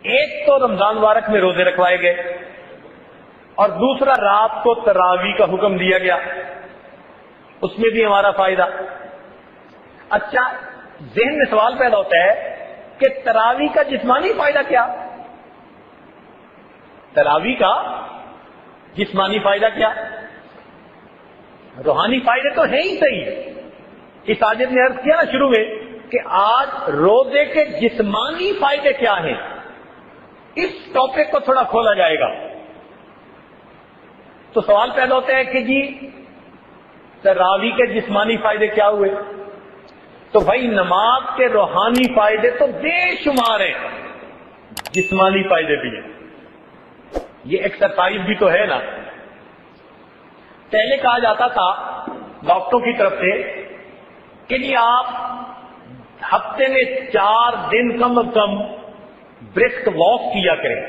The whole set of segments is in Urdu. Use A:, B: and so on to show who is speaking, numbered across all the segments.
A: ایک تو رمضان مبارک میں روزے رکھوائے گئے اور دوسرا رات کو تراویح کا حکم دیا گیا، اس میں بھی ہمارا فائدہ۔ اچھا، ذہن میں سوال پیدا ہوتا ہے کہ تراویح کا جسمانی فائدہ کیا؟ تراویح کا جسمانی فائدہ کیا؟ روحانی فائدے تو ہیں ہی صحیح۔ اس آیت نے عرض کیا نا شروع میں کہ آج روزے کے جسمانی فائدے کیا ہیں، اس ٹاپک کو تھوڑا کھولا جائے گا تو سوال پیدا ہوتا ہے کہ جی تراویح کے جسمانی فائدے کیا ہوئے؟ تو بھائی نماز کے روحانی فائدے تو بے شمار ہیں، جسمانی فائدے بھی ہیں۔ یہ ایکسرسائز بھی تو ہے نا۔ پہلے کہا جاتا تھا ڈاکٹروں کی طرف سے کہ جی آپ ہفتے میں 4 دن کم از کم برسک واک کیا کریں،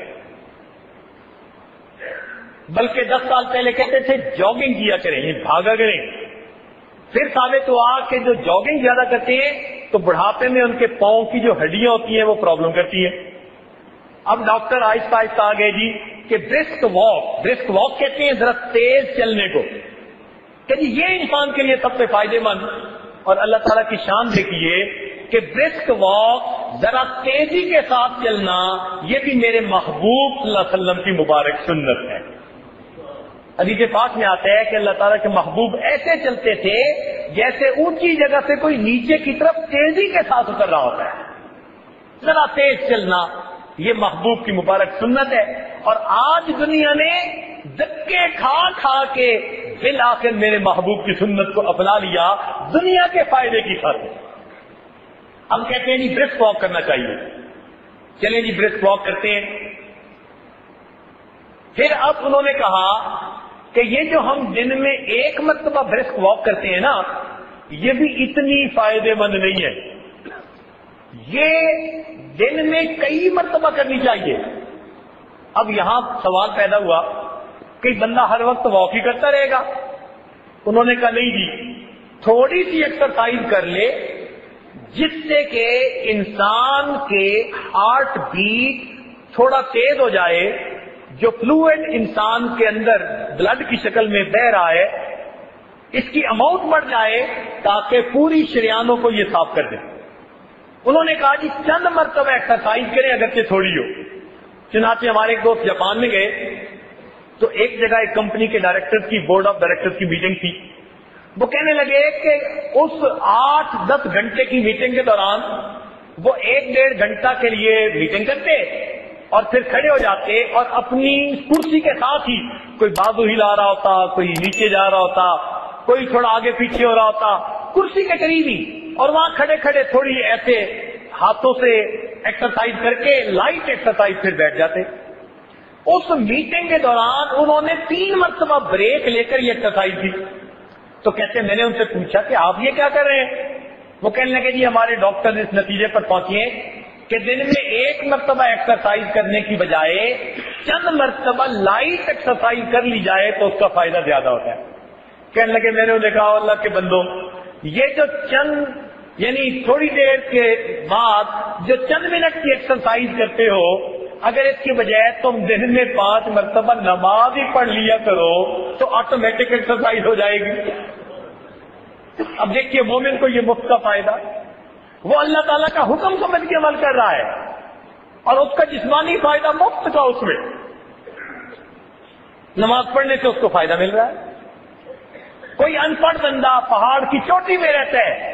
A: بلکہ 10 سال پہلے کہتے تھے جاگنگ کیا کریں، یہ بھاگا کریں۔ پھر ثابت ہوا کہ جو جاگنگ زیادہ کرتے ہیں تو بڑھاپے میں ان کے پاؤں کی جو ہڈیاں ہوتی ہیں وہ پرابلم کرتی ہیں۔ اب ڈاکٹر آہستہ آہستہ آ گئے جی کہ برسک واک کہتے ہیں ذرا تیز چلنے کو، کہ جی یہ انسان کے لیے سب سے فائدے مند۔ اور اللہ تعالیٰ کی شان دیکھیے کہ برسک واک ذرا تیزی کے ساتھ چلنا یہ بھی میرے محبوب صلی اللہ علیہ وسلم کی مبارک سنت ہے۔ حدیث پاک میں آتا ہے کہ اللہ تعالیٰ کے محبوب ایسے چلتے تھے جیسے اونچی جگہ سے کوئی نیچے کی طرف تیزی کے ساتھ اتر رہا ہوتا ہے۔ ذرا تیز چلنا یہ محبوب کی مبارک سنت ہے، اور آج دنیا نے دھکے کھا کھا کے بالآخر میرے محبوب کی سنت کو اپنا لیا دنیا کے فائدے کی خاطر۔ ہم کہتے ہیں جی برسک واک کرنا چاہیے، چلیں جی برسک واک کرتے ہیں۔ پھر اب انہوں نے کہا کہ یہ جو ہم دن میں ایک مرتبہ برسک واک کرتے ہیں نا، یہ بھی اتنی فائدے مند نہیں ہے، یہ دن میں کئی مرتبہ کرنی چاہیے۔ اب یہاں سوال پیدا ہوا کہ بندہ ہر وقت واک ہی کرتا رہے گا؟ انہوں نے کہا نہیں جی، تھوڑی سی ایکسرسائز کر لے جس سے کہ انسان کے ہارٹ بیٹ تھوڑا تیز ہو جائے، جو فلوئڈ انسان کے اندر بلڈ کی شکل میں بہ رہا ہے اس کی اماؤنٹ بڑھ جائے تاکہ پوری شریانوں کو یہ صاف کر دے۔ انہوں نے کہا جی چند مرتبہ ایکسرسائز کریں اگرچہ تھوڑی ہو۔ چنانچہ ہمارے ایک دوست جاپان میں گئے تو ایک جگہ ایک کمپنی کے ڈائریکٹر کی بورڈ آف ڈائریکٹر کی میٹنگ تھی۔ وہ کہنے لگے کہ اس 8-10 گھنٹے کی میٹنگ کے دوران وہ 1-1.5 گھنٹہ کے لیے میٹنگ کرتے اور پھر کھڑے ہو جاتے اور اپنی کرسی کے ساتھ ہی کوئی بازو ہلا رہا ہوتا، کوئی نیچے جا رہا ہوتا، کوئی تھوڑا آگے پیچھے ہو رہا ہوتا کرسی کے قریب ہی، اور وہاں کھڑے کھڑے تھوڑی ایسے ہاتھوں سے ایکسرسائز کر کے لائٹ ایکسرسائز پھر بیٹھ جاتے۔ اس میٹنگ کے دوران انہوں نے 3 مرتبہ بریک لے کر یہ ایکسرسائز کی۔ تو کہتے میں نے ان سے پوچھا کہ آپ یہ کیا کر رہے ہیں؟ وہ کہنے لگے جی ہمارے ڈاکٹر اس نتیجے پر پہنچے کہ دن میں 1 مرتبہ ایکسرسائز کرنے کی بجائے چند مرتبہ لائٹ ایکسرسائز کر لی جائے تو اس کا فائدہ زیادہ ہوتا ہے۔ کہنے لگے میں نے انہیں کہا اللہ کے بندوں، یہ جو چند یعنی تھوڑی دیر کے بعد جو چند منٹ کی ایکسرسائز کرتے ہو، اگر اس کی بجائے تم دن میں 5 مرتبہ نماز ہی پڑھ لیا کرو تو آٹومیٹک ایکسرسائز ہو جائے گی۔ اب دیکھیے مومن کو یہ مفت کا فائدہ، وہ اللہ تعالیٰ کا حکم سمجھ کے عمل کر رہا ہے اور اس کا جسمانی فائدہ مفت کا، اس میں نماز پڑھنے سے اس کو فائدہ مل رہا ہے۔ کوئی ان پڑھ بندہ پہاڑ کی چوٹی میں رہتا ہے،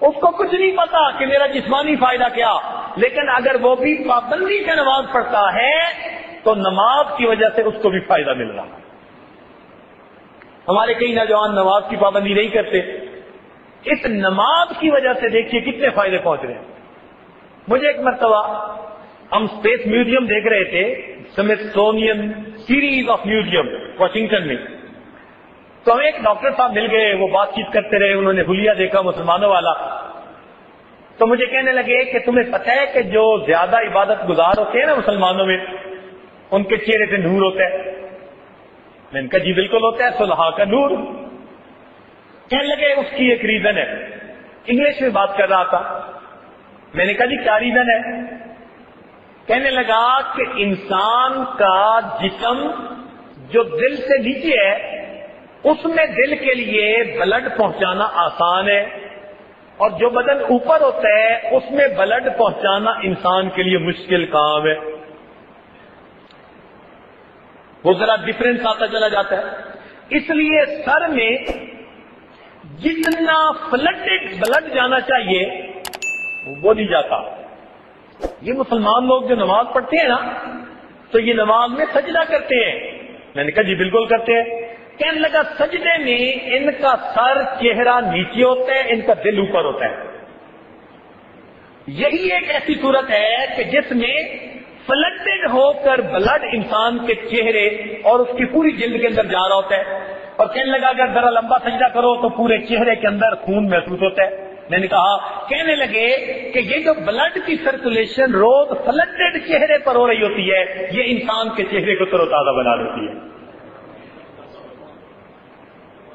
A: اس کو کچھ نہیں پتا کہ میرا جسمانی فائدہ کیا، لیکن اگر وہ بھی پابندی سے نماز پڑھتا ہے تو نماز کی وجہ سے اس کو بھی فائدہ مل رہا ہے۔ ہمارے کئی نوجوان نماز کی پابندی نہیں کرتے، اس نماز کی وجہ سے دیکھیے کتنے فائدے پہنچ رہے ہیں۔ مجھے ایک مرتبہ ہم اسپیس میوزیم دیکھ رہے تھے، Smithsonian series of museum Washington میں، تو ہمیں ایک ڈاکٹر صاحب مل گئے، وہ بات چیت کرتے رہے، انہوں نے حلیہ دیکھا مسلمانوں والا، تو مجھے کہنے لگے کہ تمہیں پتہ ہے کہ جو زیادہ عبادت گزار ہوتے ہیں نا مسلمانوں میں، ان کے چہرے پہ نور ہوتا ہے؟ میں نے کہا جی بالکل ہوتا ہے، صلحاء کا نور۔ کہنے لگے اس کی ایک ریزن ہے، انگلش میں بات کر رہا تھا۔ میں نے کہا جی کیا ریزن ہے؟ کہنے لگا کہ انسان کا جسم جو دل سے نیچے ہے اس میں دل کے لیے بلڈ پہنچانا آسان ہے، اور جو بدن اوپر ہوتا ہے اس میں بلڈ پہنچانا انسان کے لیے مشکل کام ہے. وہ ذرا ڈفرینس آتا چلا جاتا ہے. اس لیے سر میں جتنا فلڈڈ بلڈ جانا چاہیے وہ نہیں جاتا. یہ مسلمان لوگ جو نماز پڑھتے ہیں نا تو یہ نماز میں سجدہ کرتے ہیں. میں نے کہا جی بالکل کرتے ہیں. کہنے لگا سجدے میں ان کا سر چہرہ نیچے ہوتا ہے، ان کا دل اوپر ہوتا ہے. یہی ایک ایسی صورت ہے کہ جس میں فلڈڈ ہو کر بلڈ انسان کے چہرے اور اس کی پوری جلد کے اندر جا رہا ہوتا ہے. اور کہنے لگا اگر ذرا لمبا سجدہ کرو تو پورے چہرے کے اندر خون محسوس ہوتا ہے. میں نے کہا، کہنے لگے کہ یہ جو بلڈ کی سرکولیشن روز فلڈڈ چہرے پر ہو رہی ہوتی ہے یہ انسان کے چہرے کو تر و تازہ بنا دیتی ہے.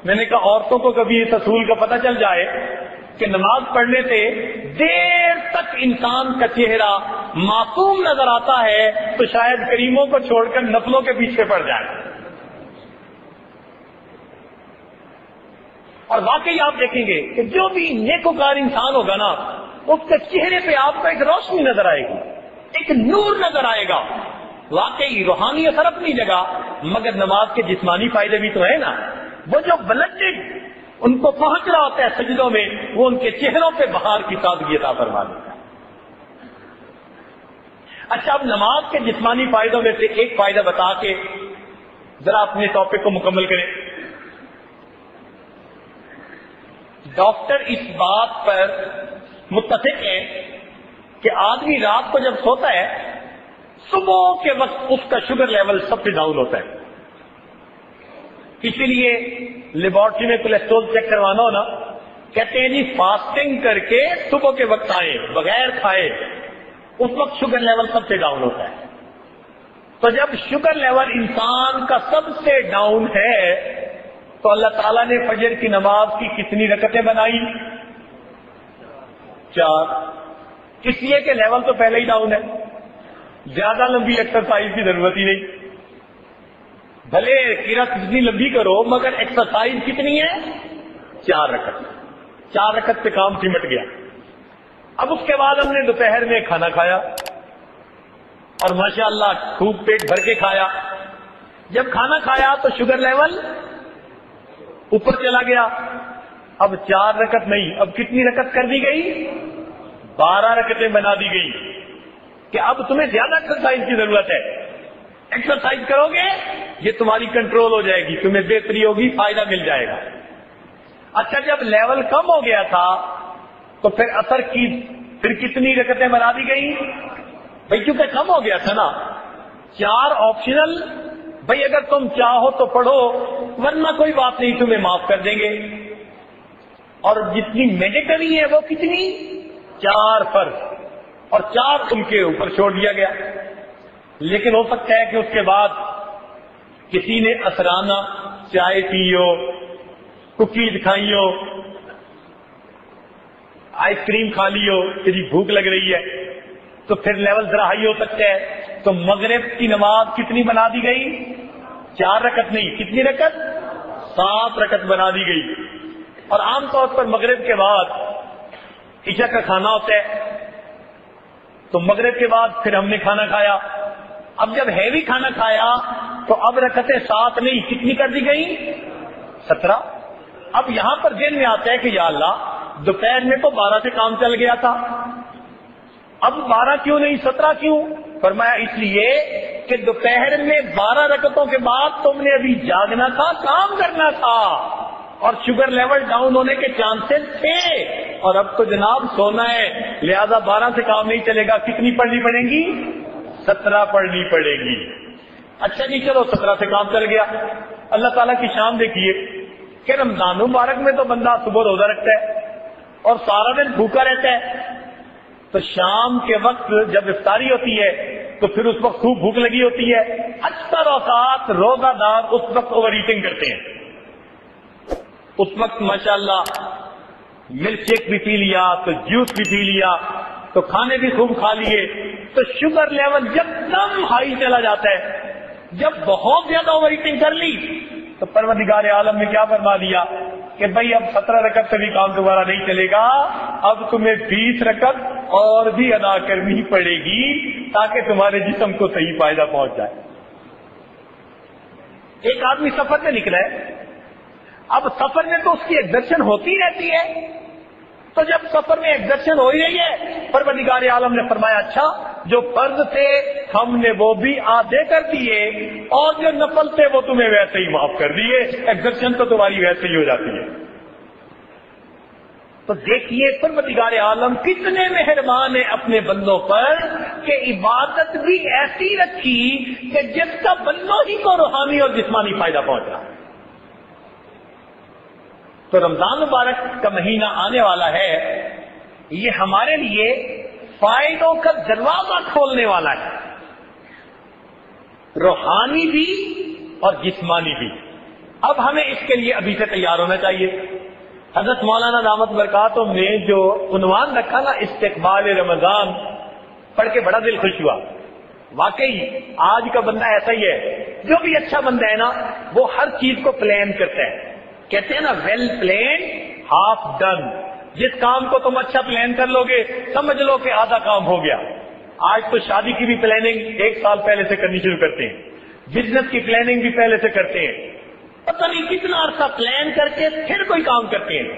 A: میں نے کہا عورتوں کو کبھی اس اصول کا پتہ چل جائے کہ نماز پڑھنے سے دیر تک انسان کا چہرہ معصوم نظر آتا ہے تو شاید کریموں کو چھوڑ کر نفلوں کے پیچھے پڑ جائے. اور واقعی آپ دیکھیں گے کہ جو بھی نیکوکار انسان ہوگا نا اس کے چہرے پہ آپ کو ایک روشنی نظر آئے گی، ایک نور نظر آئے گا. واقعی روحانی اثر اپنی جگہ، مگر نماز کے جسمانی فائدے بھی تو ہیں نا. وہ جو بلڈڈ ان کو پہنچ رہا ہوتا ہے سجدوں میں وہ ان کے چہروں پہ بہار کی تازگی عطا فرما دیتا ہے. اچھا، اب نماز کے جسمانی فائدوں میں سے ایک فائدہ بتا کے ذرا اپنے ٹاپک کو مکمل کریں. ڈاکٹر اس بات پر متفق ہے کہ آدمی رات کو جب سوتا ہے صبح کے وقت اس کا شوگر لیول سب سے ڈاؤن ہوتا ہے. اسی لیے لیبارٹری میں کولیسٹرول چیک کروانا ہو نا کہتے ہیں جی فاسٹنگ کر کے صبح کے وقت آئے بغیر کھائے، اس وقت شوگر لیول سب سے ڈاؤن ہوتا ہے. تو جب شوگر لیول انسان کا سب سے ڈاؤن ہے تو اللہ تعالیٰ نے فجر کی نماز کی کتنی رکعتیں بنائی؟ 4. اس لیے کہ لیول تو پہلے ہی ڈاؤن ہے، زیادہ لمبی ایکسرسائز کی ضرورت ہی نہیں. بھلے قرات کتنی لمبی کرو مگر ایکسرسائز کتنی ہے؟ 4 رکعت. 4 رکعت پہ کام سمٹ گیا. اب اس کے بعد ہم نے دوپہر میں کھانا کھایا اور ماشاءاللہ خوب پیٹ بھر کے کھایا. جب کھانا کھایا تو شوگر لیول اوپر چلا گیا. اب 4 رکعت نہیں، اب کتنی رکعت کر دی گئی؟ 12 رکعتیں بنا دی گئی کہ اب تمہیں زیادہ ایکسرسائز کی ضرورت ہے. ایکسرسائز کرو گے یہ تمہاری کنٹرول ہو جائے گی، تمہیں بہتری ہوگی، فائدہ مل جائے گا. اچھا، جب لیول کم ہو گیا تھا تو پھر اثر کی پھر کتنی رکعتیں بنا دی گئی؟ بھائی کیونکہ کم ہو گیا تھا نا. 4 آپشنل، بھائی اگر تم چاہو تو پڑھو ورنہ کوئی بات نہیں تمہیں معاف کر دیں گے. اور جتنی میڈیکلی ہے وہ کتنی؟ 4 فرض اور 4 ان کے اوپر چھوڑ دیا گیا. لیکن ہو سکتا ہے کہ اس کے بعد کسی نے اثرانہ چائے پی ہو، کوکیز کھائی ہو، آئس کریم کھا لی ہو، تیری بھوک لگ رہی ہے تو پھر لیول ذرا ہائی ہو سکتا ہے. تو مغرب کی نماز کتنی بنا دی گئی؟ 4 رکعت نہیں، کتنی رکعت؟ 7 رکعت بنا دی گئی. اور عام طور پر مغرب کے بعد عشاء کا کھانا ہوتا ہے تو مغرب کے بعد پھر ہم نے کھانا کھایا. اب جب ہیوی کھانا کھایا تو اب رکعتیں 7 نہیں، کتنی کر دی گئی؟ 17. اب یہاں پر ذہن میں آتا ہے کہ یا اللہ دوپہر میں تو 12 سے کام چل گیا تھا، اب 12 کیوں نہیں 17 کیوں؟ فرمایا اس لیے کہ دوپہر میں 12 رکعتوں کے بعد تم نے ابھی جاگنا تھا، کام کرنا تھا اور شوگر لیول ڈاؤن ہونے کے چانسز تھے، اور اب تو جناب سونا ہے لہذا 12 سے کام نہیں چلے گا. کتنی پڑھنی پڑے گی؟ 17 پڑھنی پڑے گی. اچھا جی چلو 17 سے کام چل گیا. اللہ تعالیٰ کی شان دیکھیے کہ رمضان مبارک میں تو بندہ صبح روزہ رکھتا ہے اور سارا دن بھوکا رہتا ہے، تو شام کے وقت جب افطاری ہوتی ہے تو پھر اس وقت خوب بھوک لگی ہوتی ہے. اکثر اوقات روزہ دار اس وقت اوور ایٹنگ کرتے ہیں. اس وقت ماشاءاللہ ملک شیک بھی پی لیا تو جوس بھی پی لیا تو کھانے بھی خوب کھا لیے تو شوگر لیول جب دم ہائی چلا جاتا ہے، جب بہت زیادہ اوور ایٹنگ کر لی تو پروردگار عالم نے کیا فرما دیا کہ بھئی اب 17 رکعت سے بھی کام دوبارہ نہیں چلے گا، اب تمہیں 20 رکعت اور بھی ادا کرنی پڑے گی تاکہ تمہارے جسم کو صحیح فائدہ پہنچ جائے۔ ایک آدمی سفر میں نکلا ہے، اب سفر میں تو اس کی ایگزرشن ہوتی رہتی ہے، تو جب سفر میں ایگزرشن ہو ہی رہی ہے، پروردگار عالم نے فرمایا اچھا جو فرض تھے ہم نے وہ بھی آدھے کر دیے اور جو نفل تھے وہ تمہیں ویسے ہی معاف کر دیے، ایگزرشن تو تمہاری ویسے ہی ہو جاتی ہے۔ تو دیکھیے پروردگار عالم کتنے مہربان ہیں اپنے بندوں پر کہ عبادت بھی ایسی رکھی کہ جس کا بندوں ہی کو روحانی اور جسمانی فائدہ پہنچ رہا ہے۔ تو رمضان مبارک کا مہینہ آنے والا ہے، یہ ہمارے لیے فائدوں کا دروازہ کھولنے والا ہے، روحانی بھی اور جسمانی بھی۔ اب ہمیں اس کے لیے ابھی سے تیار ہونا چاہیے۔ حضرت مولانا دامت برکاتہم نے جو عنوان رکھا نا استقبال رمضان، پڑھ کے بڑا دل خوش ہوا۔ واقعی آج کا بندہ ایسا ہی ہے، جو بھی اچھا بندہ ہے نا وہ ہر چیز کو پلان کرتا ہے، کہتے ہیں نا ویل پلان ہاف ڈن۔ جس کام کو تم اچھا پلان کر لو گے سمجھ لو کہ آدھا کام ہو گیا۔ آج تو شادی کی بھی پلاننگ 1 سال پہلے سے کرنی شروع کرتے ہیں، بزنس کی پلاننگ بھی پہلے سے کرتے ہیں، پتہ نہیں کتنا عرصہ پلان کر کے پھر کوئی کام کرتے ہیں۔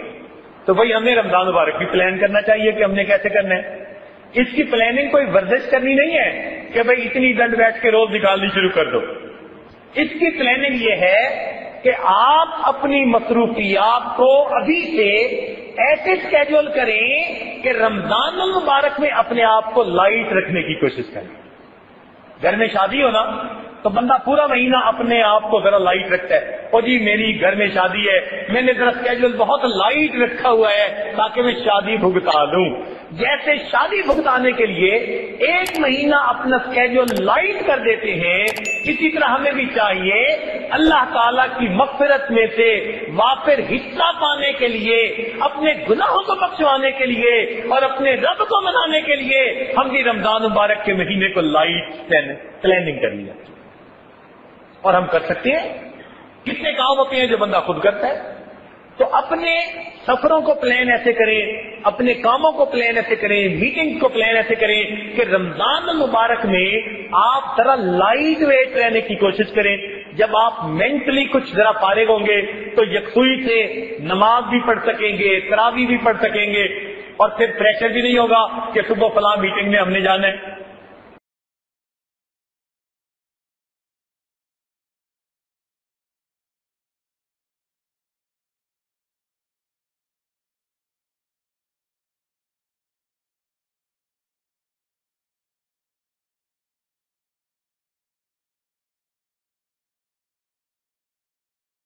A: تو بھائی ہمیں رمضان مبارک بھی پلان کرنا چاہیے کہ ہم نے کیسے کرنا ہے۔ اس کی پلاننگ کوئی ورزش کرنی نہیں ہے کہ بھئی اتنی دن بیٹھ کے روز نکالنی شروع کر دو۔ اس کی پلاننگ یہ ہے کہ آپ اپنی مصروفیات کو ابھی سے ایسے اسکیڈول کریں کہ رمضان المبارک میں اپنے آپ کو لائٹ رکھنے کی کوشش کریں۔ گھر میں شادی ہونا تو بندہ پورا مہینہ اپنے آپ کو ذرا لائٹ رکھتا ہے، او جی میری گھر میں شادی ہے، میں نے ذرا اسکیڈول بہت لائٹ رکھا ہوا ہے تاکہ میں شادی بھگتا لوں۔ جیسے شادی بھگتانے کے لیے 1 مہینہ اپنا اسکیڈول لائٹ کر دیتے ہیں، اسی طرح ہمیں بھی چاہیے اللہ تعالیٰ کی مغفرت میں سے وافر حصہ پانے کے لیے، اپنے گناہوں کو بخشوانے کے لیے اور اپنے رب کو منانے کے لیے ہم بھی رمضان مبارک کے مہینے کو لائٹ پلاننگ کر لیا۔ اور ہم کر سکتے ہیں، کتنے کام ہوتے ہیں جو بندہ خود کرتا ہے۔ تو اپنے سفروں کو پلان ایسے کریں، اپنے کاموں کو پلان ایسے کریں، میٹنگ کو پلان ایسے کریں کہ رمضان المبارک میں آپ ذرا لائٹ ویٹ رہنے کی کوشش کریں۔ جب آپ مینٹلی کچھ ذرا فارغ ہوں گے تو یکسوئی سے نماز بھی پڑھ سکیں گے، تراویح بھی پڑھ سکیں گے، اور پھر پریشر بھی نہیں ہوگا کہ صبح فلاں میٹنگ میں ہم نے جانا ہے۔